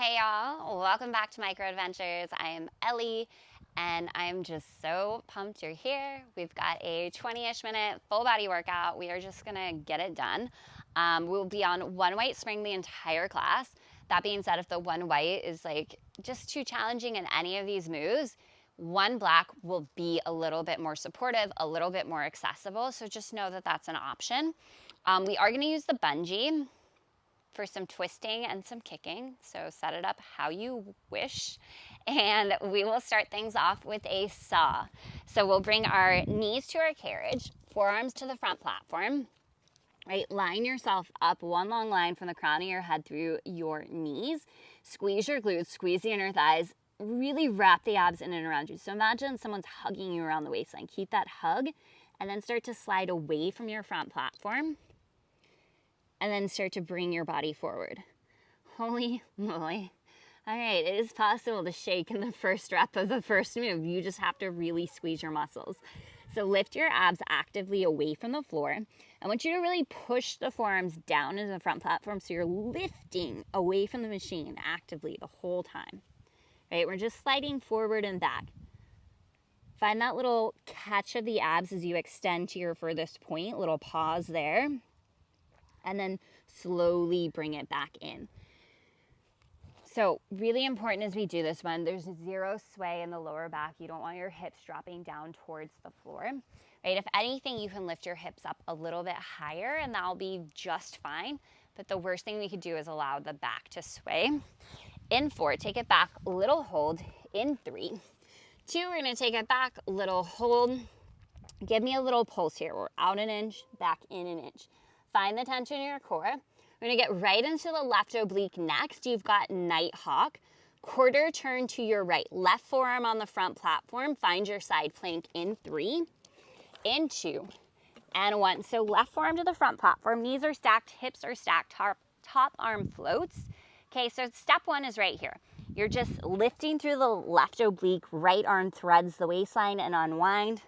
Hey y'all, welcome back to Micro Adventures. I am Ellie and I'm just so pumped you're here. We've got a 20-ish minute full body workout. We are just gonna get it done. We'll be on one white spring the entire class. That being said, if the one white is like just too challenging in any of these moves, one black will be a little bit more supportive, a little bit more accessible. So just know that that's an option. We are gonna use the bungee for some twisting and some kicking. So set it up how you wish. And we will start things off with a saw. So we'll bring our knees to our carriage, forearms to the front platform, right? Line yourself up one long line from the crown of your head through your knees. Squeeze your glutes, squeeze the inner thighs, really wrap the abs in and around you. So imagine someone's hugging you around the waistline. Keep that hug and then start to slide away from your front platform. And then start to bring your body forward. Holy moly. All right, it is possible to shake in the first rep of the first move. You just have to really squeeze your muscles. So lift your abs actively away from the floor. I want you to really push the forearms down into the front platform so you're lifting away from the machine actively the whole time. Right, we're just sliding forward and back. Find that little catch of the abs as you extend to your furthest point, little pause there. And then slowly bring it back in. So really important as we do this one, there's zero sway in the lower back. You don't want your hips dropping down towards the floor, right? If anything, you can lift your hips up a little bit higher and that'll be just fine. But the worst thing we could do is allow the back to sway. In 4, take it back, little hold. In 3, 2, we're gonna take it back, little hold. Give me a little pulse here. We're out an inch, back in an inch. Find the tension in your core. We're gonna get right into the left oblique next. You've got Nighthawk. Quarter turn to your right. Left forearm on the front platform. Find your side plank in 3, in 2, and 1. So left forearm to the front platform. Knees are stacked, hips are stacked, top arm floats. Okay, so step 1 is right here. You're just lifting through the left oblique, right arm threads the waistline and unwind.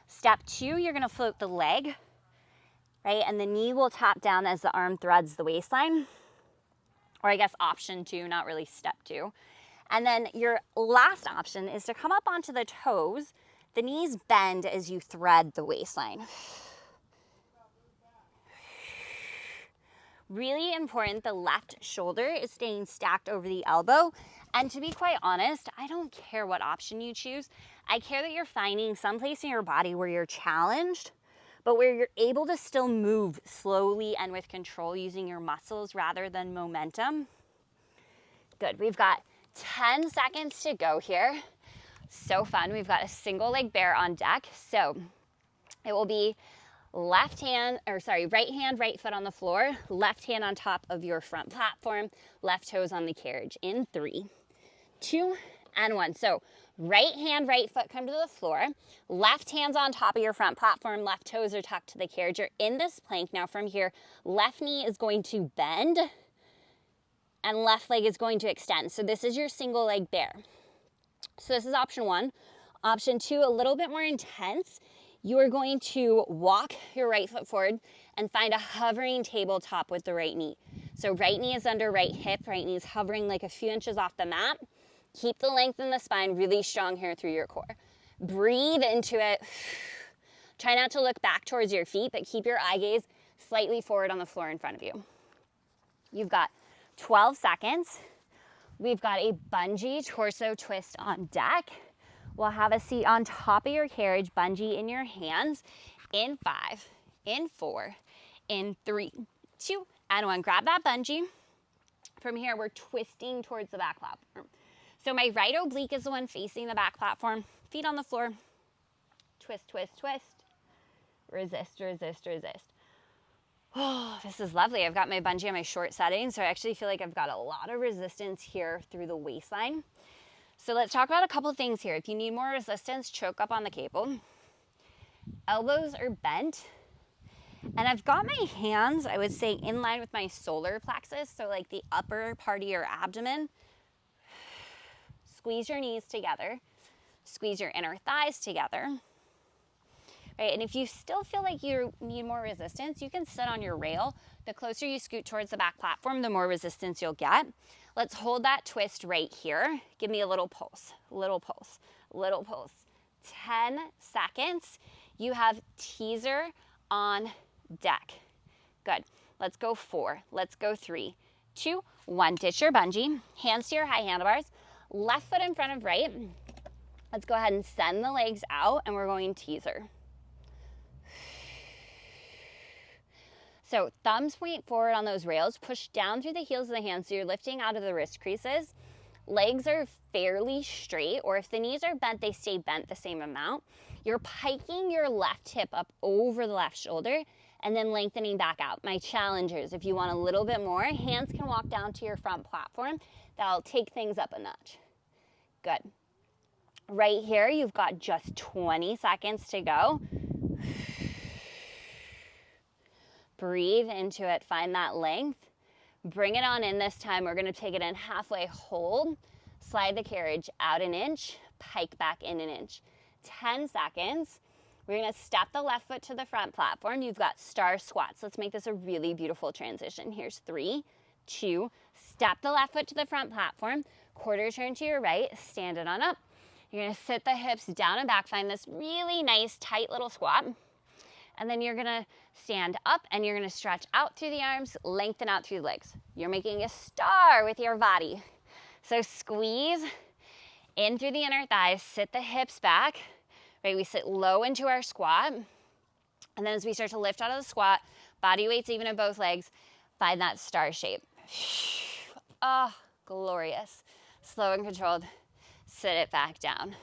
Step 2, you're gonna float the leg, right? And the knee will tap down as the arm threads the waistline. Or I guess option 2, not really step 2. And then your last option is to come up onto the toes. The knees bend as you thread the waistline. Really important, the left shoulder is staying stacked over the elbow. And to be quite honest, I don't care what option you choose. I care that you're finding some place in your body where you're challenged, but where you're able to still move slowly and with control using your muscles rather than momentum. Good, we've got 10 seconds to go here. So fun, we've got a single leg bear on deck. So it will be right hand, right foot on the floor, left hand on top of your front platform, left toes on the carriage in 3, 2, and 1. So right hand, right foot come to the floor, left hand's on top of your front platform, left toes are tucked to the carriage. You're in this plank. Now from here, left knee is going to bend and left leg is going to extend. So this is your single leg bear. So this is option 1. Option 2, a little bit more intense. You are going to walk your right foot forward and find a hovering tabletop with the right knee. So right knee is under right hip, right knee is hovering like a few inches off the mat. Keep the length in the spine really strong here through your core. Breathe into it. Try not to look back towards your feet, but keep your eye gaze slightly forward on the floor in front of you. You've got 12 seconds. We've got a bungee torso twist on deck. We'll have a seat on top of your carriage, bungee in your hands, in 5, in 4, in 3, 2, and 1. Grab that bungee. From here, we're twisting towards the back platform. So my right oblique is the one facing the back platform. Feet on the floor. Twist, twist, twist. Resist, resist, resist. Oh, this is lovely. I've got my bungee on my short setting, so I actually feel like I've got a lot of resistance here through the waistline. So let's talk about a couple of things here. If you need more resistance, choke up on the cable. Elbows are bent. And I've got my hands, I would say, in line with my solar plexus, so like the upper part of your abdomen. Squeeze your knees together. Squeeze your inner thighs together. Right? And if you still feel like you need more resistance, you can sit on your rail. The closer you scoot towards the back platform, the more resistance you'll get. Let's hold that twist right here. Give me a little pulse, little pulse, little pulse. 10 seconds. You have teaser on deck. Good. Let's go 4. Let's go 3, 2, 1. Ditch your bungee. Hands to your high handlebars. Left foot in front of right. Let's go ahead and send the legs out, and we're going teaser. So thumbs point forward on those rails. Push down through the heels of the hands so you're lifting out of the wrist creases. Legs are fairly straight, or if the knees are bent, they stay bent the same amount. You're piking your left hip up over the left shoulder and then lengthening back out. My challengers, if you want a little bit more, hands can walk down to your front platform. That'll take things up a notch. Good. Right here, you've got just 20 seconds to go. Breathe into it, find that length. Bring it on in this time. We're gonna take it in halfway, hold, slide the carriage out an inch, pike back in an inch. 10 seconds. We're gonna step the left foot to the front platform. You've got star squats. Let's make this a really beautiful transition. Here's 3, 2, step the left foot to the front platform, quarter turn to your right, stand it on up. You're gonna sit the hips down and back, find this really nice tight little squat. And then you're gonna stand up and you're gonna stretch out through the arms, lengthen out through the legs. You're making a star with your body. So squeeze in through the inner thighs, sit the hips back, right? We sit low into our squat. And then as we start to lift out of the squat, body weight's even in both legs, find that star shape. Oh, glorious. Slow and controlled, sit it back down.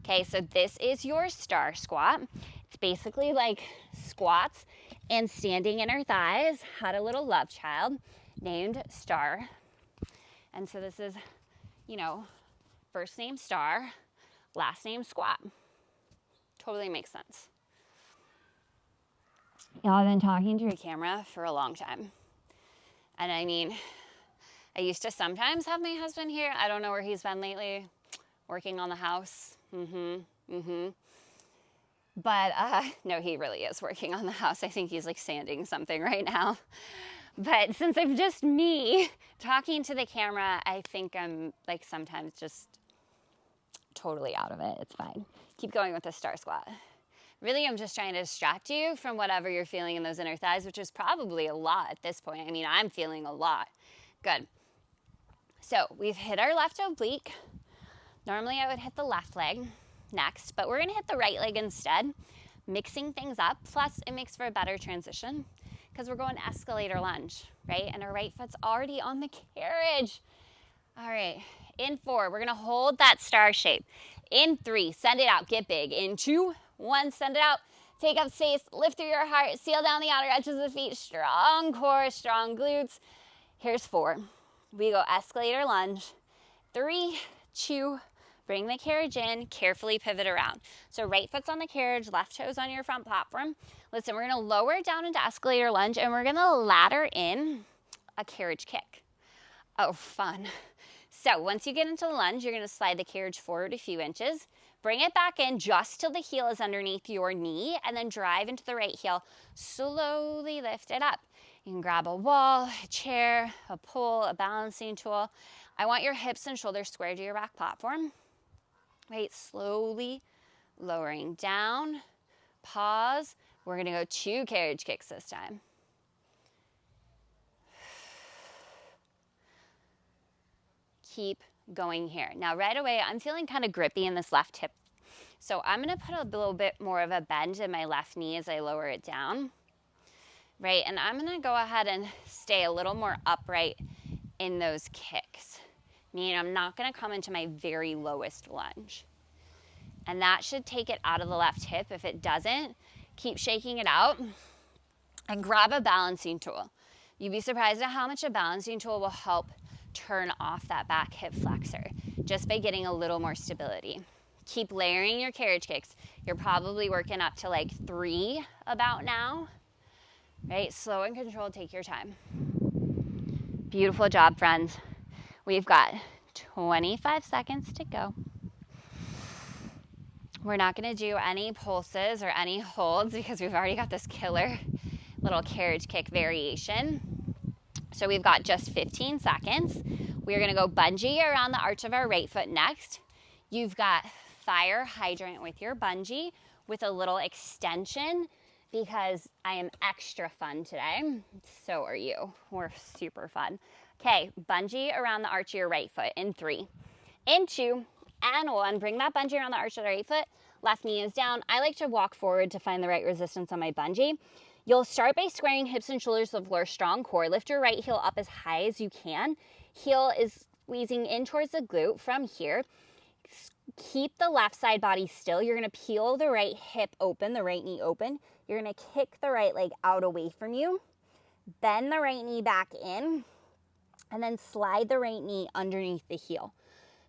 Okay, so this is your star squat. It's basically like squats and standing inner thighs. Had a little love child named Star. And so this is, you know, first name Star, last name Squat. Totally makes sense. Y'all have been talking to a camera for a long time. And I mean, I used to sometimes have my husband here. I don't know where he's been lately, working on the house. But no, he really is working on the house. I think he's like sanding something right now. But since I'm just me talking to the camera, I think I'm like sometimes just totally out of it. It's fine. Keep going with the star squat. Really, I'm just trying to distract you from whatever you're feeling in those inner thighs, which is probably a lot at this point. I mean, I'm feeling a lot. Good. So we've hit our left oblique. Normally I would hit the left leg next, but we're gonna hit the right leg instead, mixing things up. Plus it makes for a better transition because we're going escalator lunge, right? And our right foot's already on the carriage. All right, in 4, we're gonna hold that star shape. In 3, send it out, get big. In 2, 1, send it out. Take up space, lift through your heart, seal down the outer edges of the feet, strong core, strong glutes. Here's 4. We go escalator lunge. 3, 2, bring the carriage in, carefully pivot around. So right foot's on the carriage, left toes on your front platform. Listen, we're gonna lower it down into escalator lunge and we're gonna ladder in a carriage kick. Oh, fun. So once you get into the lunge, you're gonna slide the carriage forward a few inches, bring it back in just till the heel is underneath your knee, and then drive into the right heel. Slowly lift it up. You can grab a wall, a chair, a pole, a balancing tool. I want your hips and shoulders square to your back platform. Right, slowly lowering down, pause. We're gonna go 2 carriage kicks this time. Keep going here. Now right away, I'm feeling kind of grippy in this left hip. So I'm gonna put a little bit more of a bend in my left knee as I lower it down. Right, and I'm gonna go ahead and stay a little more upright in those kicks. Meaning I'm not gonna come into my very lowest lunge. And that should take it out of the left hip. If it doesn't, keep shaking it out and grab a balancing tool. You'd be surprised at how much a balancing tool will help turn off that back hip flexor just by getting a little more stability. Keep layering your carriage kicks. You're probably working up to like 3 about now, right? Slow and controlled, take your time. Beautiful job, friends. We've got 25 seconds to go. We're not gonna do any pulses or any holds because we've already got this killer little carriage kick variation. So we've got just 15 seconds. We're gonna go bungee around the arch of our right foot next. You've got fire hydrant with your bungee with a little extension because I am extra fun today. So are you. We're super fun. Okay, bungee around the arch of your right foot in 3, in 2, and 1. Bring that bungee around the arch of the right foot. Left knee is down. I like to walk forward to find the right resistance on my bungee. You'll start by squaring hips and shoulders to the floor, strong core. Lift your right heel up as high as you can. Heel is squeezing in towards the glute from here. Keep the left side body still. You're gonna peel the right hip open, the right knee open. You're gonna kick the right leg out away from you. Bend the right knee back in, and then slide the right knee underneath the heel.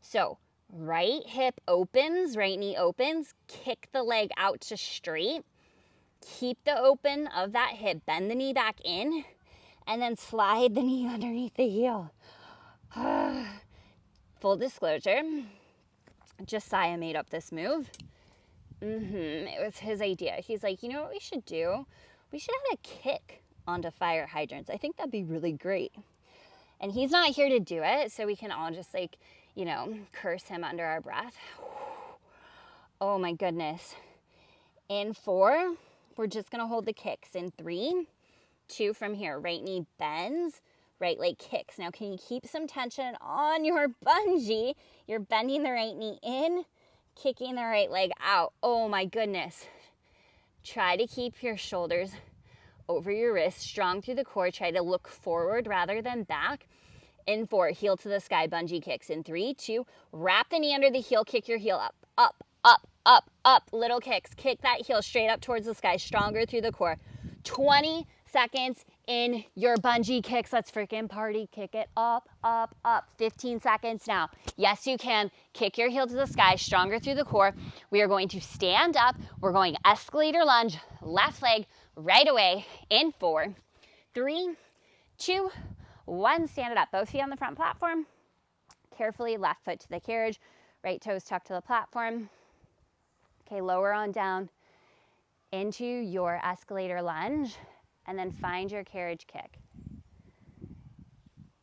So right hip opens, right knee opens, kick the leg out to straight. Keep the open of that hip, bend the knee back in, and then slide the knee underneath the heel. Full disclosure, Josiah made up this move. It was his idea. He's like, you know what we should do? We should add a kick onto fire hydrants. I think that'd be really great. And he's not here to do it, so we can all just like, you know, curse him under our breath. Oh my goodness. In 4, we're just gonna hold the kicks. In 3, 2 from here. Right knee bends, right leg kicks. Now can you keep some tension on your bungee? You're bending the right knee in, kicking the right leg out. Oh my goodness. Try to keep your shoulders over your wrist, strong through the core. Try to look forward rather than back. In 4, heel to the sky, bungee kicks. In 3, 2, wrap the knee under the heel, kick your heel up, up, up, up, up. Little kicks. Kick that heel straight up towards the sky, stronger through the core. 20 seconds in your bungee kicks. Let's freaking party. Kick it up, up, up. 15 seconds now. Yes, you can. Kick your heel to the sky, stronger through the core. We are going to stand up. We're going escalator lunge, left leg right away. In 4, 3, 2, 1. Stand it up. Both feet on the front platform. Carefully, left foot to the carriage. Right toes tucked to the platform. Okay, lower on down into your escalator lunge, and then find your carriage kick.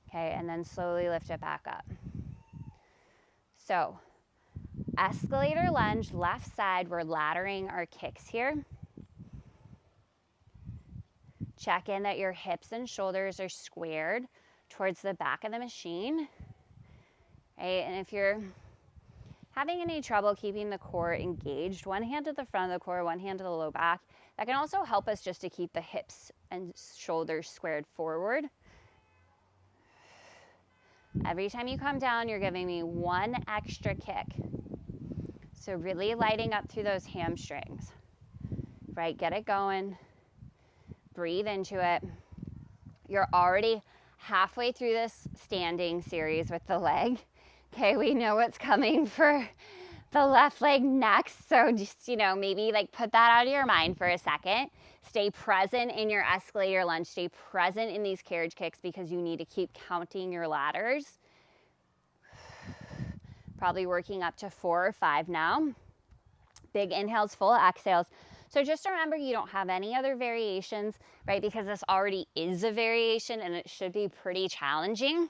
Okay, and then slowly lift it back up. So, escalator lunge, left side, we're laddering our kicks here. Check in that your hips and shoulders are squared towards the back of the machine. Right, and if you're having any trouble keeping the core engaged, one hand to the front of the core, one hand to the low back. That can also help us just to keep the hips and shoulders squared forward. Every time you come down, you're giving me 1 extra kick. So really lighting up through those hamstrings, right? Get it going. Breathe into it. You're already halfway through this standing series with the leg. Okay, we know what's coming for the left leg next. So just, you know, maybe like put that out of your mind for a second. Stay present in your escalator lunge. Stay present in these carriage kicks because you need to keep counting your ladders. Probably working up to 4 or 5 now. Big inhales, full exhales. So just remember you don't have any other variations, right? Because this already is a variation and it should be pretty challenging.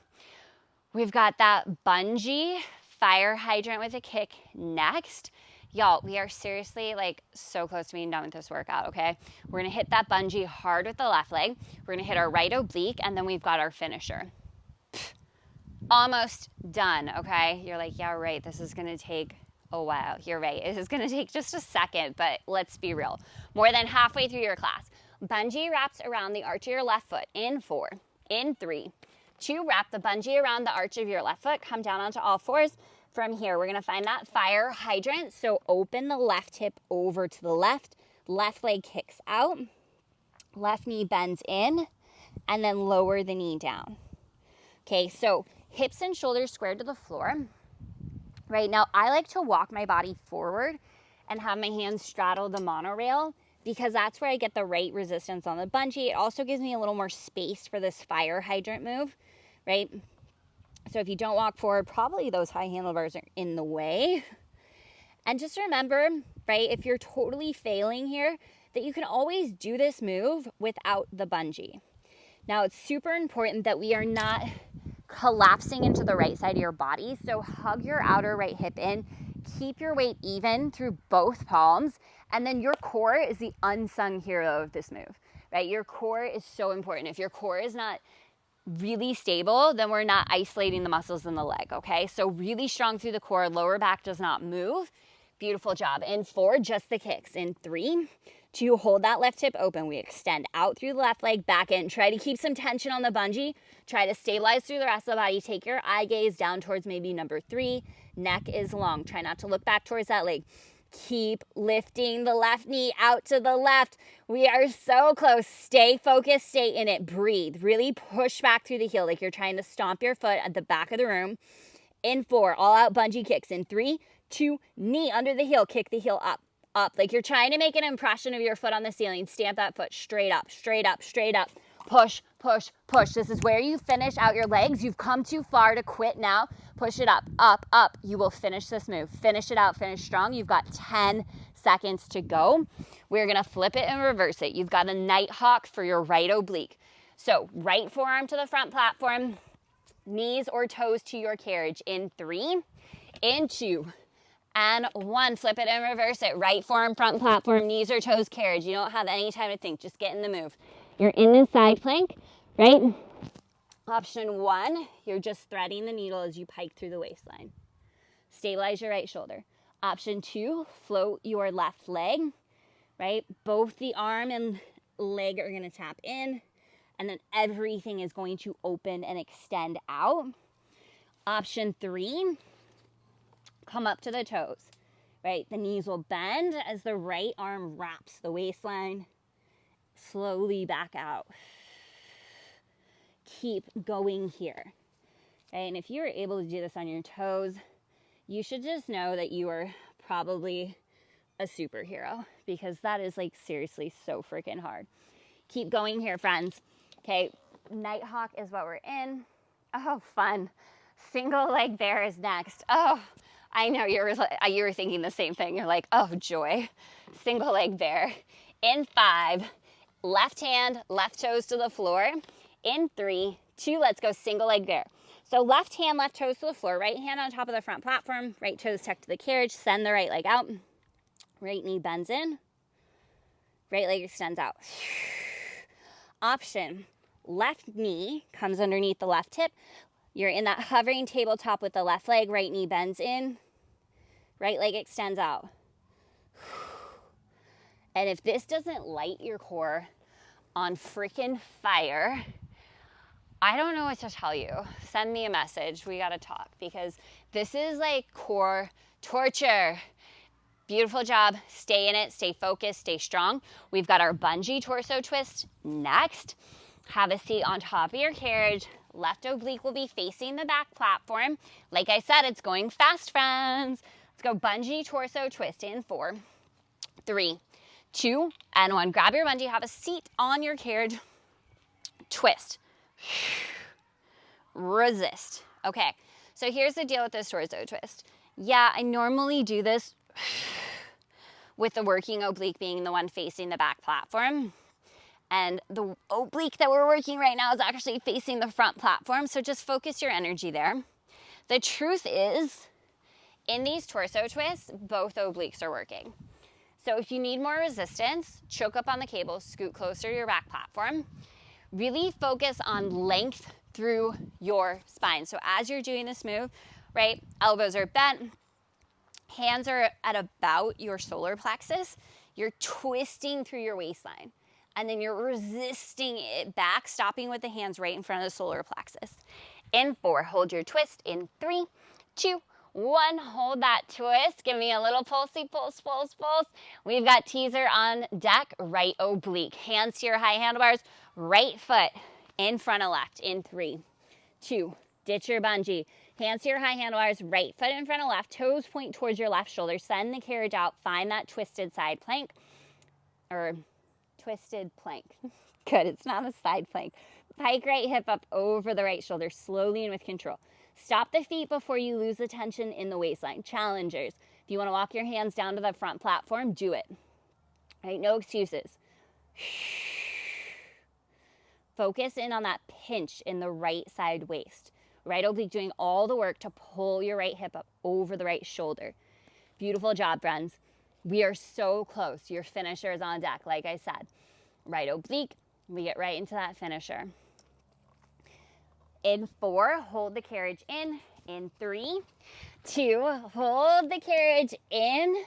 We've got that bungee fire hydrant with a kick next. Y'all, we are seriously like so close to being done with this workout, okay? We're gonna hit that bungee hard with the left leg. We're gonna hit our right oblique, and then we've got our finisher. Almost done, okay? You're like, yeah, right, this is gonna take a while. You're right, it is gonna take just a second, but let's be real. More than halfway through your class. Bungee wraps around the arch of your left foot in 4, in 3, 2, wrap the bungee around the arch of your left foot, come down onto all fours. From here, we're gonna find that fire hydrant. So open the left hip over to the left leg kicks out, left knee bends in, and then lower the knee down. Okay, so hips and shoulders squared to the floor. Right now, I like to walk my body forward and have my hands straddle the monorail because that's where I get the right resistance on the bungee. It also gives me a little more space for this fire hydrant move, right? So if you don't walk forward, probably those high handlebars are in the way. And just remember, right, if you're totally failing here, that you can always do this move without the bungee. Now, it's super important that we are not collapsing into the right side of your body. So hug your outer right hip in, keep your weight even through both palms, and then your core is the unsung hero of this move, right? Your core is so important. If your core is not really stable, then we're not isolating the muscles in the leg, okay? So really strong through the core, lower back does not move. Beautiful job. In 4, just the kicks. In 3, 2, hold that left hip open. We extend out through the left leg, back in. Try to keep some tension on the bungee. Try to stabilize through the rest of the body. Take your eye gaze down towards maybe number 3. Neck is long. Try not to look back towards that leg. Keep lifting the left knee out to the left. We are so close. Stay focused, stay in it. Breathe. Really push back through the heel like you're trying to stomp your foot at the back of the room. In 4, all out bungee kicks. In 3, 2, knee under the heel. Kick the heel up, up. Like you're trying to make an impression of your foot on the ceiling. Stamp that foot straight up, straight up, straight up. Push, push, push. This is where you finish out your legs. You've come too far to quit now. Push it up, up, up. You will finish this move. Finish it out, finish strong. You've got 10 seconds to go. We're gonna flip it and reverse it. You've got a nighthawk for your right oblique. So right forearm to the front platform, knees or toes to your carriage. In 3, in 2, and 1. Flip it and reverse it. Right forearm, front platform, knees or toes, carriage. You don't have any time to think. Just get in the move. You're in the side plank, right? Option 1, you're just threading the needle as you pike through the waistline. Stabilize your right shoulder. Option 2, float your left leg, right? Both the arm and leg are going to tap in, and then everything is going to open and extend out. Option 3, come up to the toes, right? The knees will bend as the right arm wraps the waistline. Slowly back out. Keep going here, right? And if you're able to do this on your toes, you should just know that you are probably a superhero, because that is like seriously so freaking hard. Keep going here, friends. Okay, nighthawk is what we're in. Oh, fun. Single leg bear is next. Oh, I know you were thinking the same thing. You're like, oh, joy. Single leg bear. In 5, left hand, left toes to the floor. In 3, 2, let's go single leg bear. So left hand, left toes to the floor, right hand on top of the front platform, right toes tucked to the carriage, send the right leg out. Right knee bends in, right leg extends out. Option, left knee comes underneath the left hip. You're in that hovering tabletop with the left leg, right knee bends in, right leg extends out. And if this doesn't light your core on freaking fire, I don't know what to tell you. Send me a message. We got to talk, because this is like core torture. Beautiful job. Stay in it. Stay focused. Stay strong. We've got our bungee torso twist next. Have a seat on top of your carriage. Left oblique will be facing the back platform. Like I said, it's going fast, friends. Let's go bungee torso twist in 4, 3, 2, and 1. Grab your bungee. Have a seat on your carriage. Twist. Resist. Okay, so here's the deal with this torso twist. Yeah, I normally do this with the working oblique being the one facing the back platform. And the oblique that we're working right now is actually facing the front platform, so just focus your energy there. The truth is, in these torso twists, both obliques are working. So if you need more resistance, choke up on the cable, scoot closer to your back platform. Really focus on length through your spine. So as you're doing this move, right, elbows are bent, hands are at about your solar plexus. You're twisting through your waistline, and then you're resisting it back, stopping with the hands right in front of the solar plexus. In 4, hold your twist. In 3, 2, 1, hold that twist. Give me a little pulsey, pulse, pulse, pulse. We've got teaser on deck, right oblique. Hands to your high handlebars, right foot in front of left. In 3, 2, ditch your bungee. Hands to your high handlebars, right foot in front of left. Toes point towards your left shoulder. Send the carriage out. Find that twisted side plank, or twisted plank. Good, it's not a side plank. Pike right hip up over the right shoulder, slowly and with control. Stop the feet before you lose the tension in the waistline. Challengers, if you want to walk your hands down to the front platform, do it. right? No excuses. Focus in on that pinch in the right side waist. Right oblique doing all the work to pull your right hip up over the right shoulder. Beautiful job, friends. We are so close. Your finisher is on deck, like I said. Right oblique, we get right into that finisher. In 4, hold the carriage in. In 3, 2, hold the carriage in.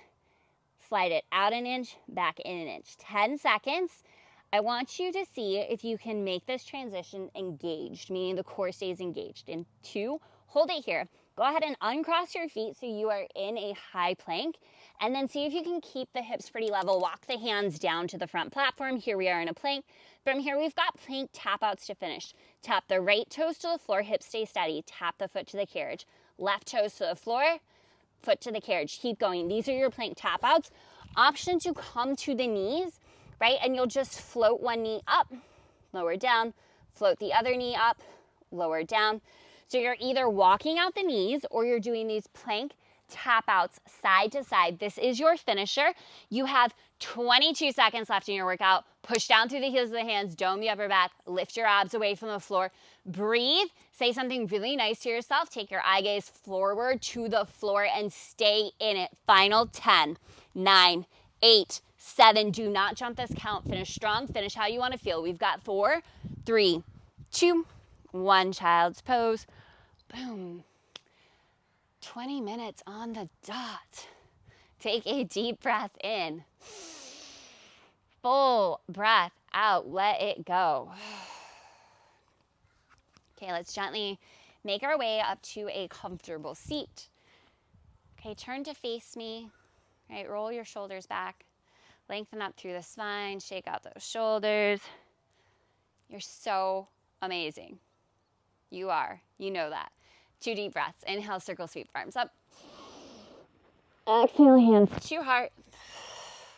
Slide it out an inch, back in an inch. 10 seconds. I want you to see if you can make this transition engaged, meaning the core stays engaged. In 2, hold it here. Go ahead and uncross your feet so you are in a high plank, and then see if you can keep the hips pretty level. Walk the hands down to the front platform. Here we are in a plank. From here, we've got plank tap outs to finish. Tap the right toes to the floor, hips stay steady. Tap the foot to the carriage. Left toes to the floor, foot to the carriage. Keep going. These are your plank tap outs. Option to come to the knees, right? And you'll just float one knee up, lower down, float the other knee up, lower down. So you're either walking out the knees or you're doing these plank tap outs side to side. This is your finisher. You have 22 seconds left in your workout. Push down through the heels of the hands, dome the upper back, lift your abs away from the floor. Breathe, say something really nice to yourself. Take your eye gaze forward to the floor and stay in it. Final 10, 9, 8, 7. Do not jump this count. Finish strong, finish how you want to feel. We've got 4, 3, 2, 1. Child's pose. Boom. 20 minutes on the dot. Take a deep breath in. Full breath out. Let it go. Okay, let's gently make our way up to a comfortable seat. Okay, turn to face me. Right, roll your shoulders back. Lengthen up through the spine. Shake out those shoulders. You're so amazing. You are. You know that. 2 deep breaths. Inhale, circle, sweep, arms up. Exhale, hands to heart.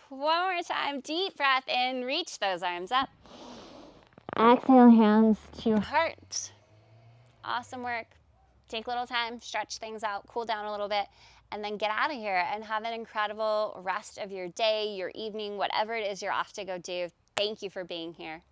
One more time. Deep breath in. Reach those arms up. Exhale, hands to heart. Awesome work. Take a little time, stretch things out, cool down a little bit, and then get out of here and have an incredible rest of your day, your evening, whatever it is you're off to go do. Thank you for being here.